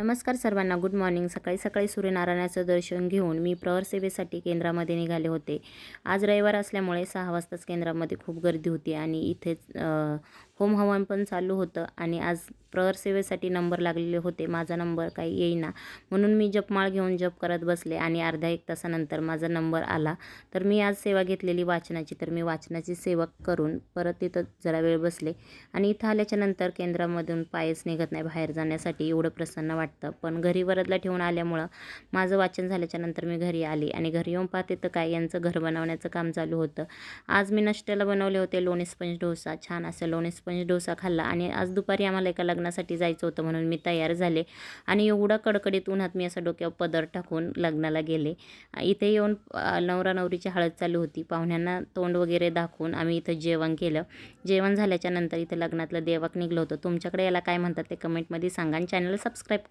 नमस्कार सर्वांना. Good morning. सकाळी सकाळी सूर्यनारायणाचं दर्शन घेऊन मी प्रहर सेवेसाठी केंद्रामध्ये निघाले होते. आज रविवार असल्यामुळे 6 वाजताच केंद्रामध्ये खूप गर्दी होती आणि इथेच होम हवन पण चालू होतं आणि आज प्रहर सेवेसाठी नंबर लागलेले होते. माझा नंबर काही येईना म्हणून मी जपमाळ घेऊन जप करत बसले आणि अर्धा एक तासानंतर माझा नंबर आला. तर मी आज सेवा घेतलेली वाचनाची, तर मी वाचनाची सेवा करून परत तिथं जरा वेळ बसले आणि इथं आल्याच्यानंतर केंद्रामधून पायच निघत नाही बाहेर जाण्यासाठी, एवढं प्रसन्न वाटतं. पण घरी वरदला ठेवून आल्यामुळं माझं वाचन झाल्याच्यानंतर मी घरी आली आणि घरी येऊन पाहते तर काय यांचं घर बनवण्याचं काम चालू होतं. आज मी नाश्त्याला बनवले होते लोणी स्पंज डोसा. छान असं लोणी स्पंज डोसा खाल्ला आणि आज दुपारी आम्हाला एका लग्नासाठी जायचं होतं म्हणून मी तयार झाले आणि एवढा कडकडीत उन्हात मी असं डोक्यावर पदर टाकून लग्नाला गेले. इथे येऊन नवरा नवरीची हळद चालू होती. पाहुण्यांना तोंड वगैरे दाखवून आम्ही इथं जेवण केलं. जेवण झाल्याच्यानंतर इथं लग्नातलं देवाक निघलं होतं. तुमच्याकडे याला काय म्हणतात ते कमेंटमध्ये सांगा आणि चॅनलला सबस्क्राईब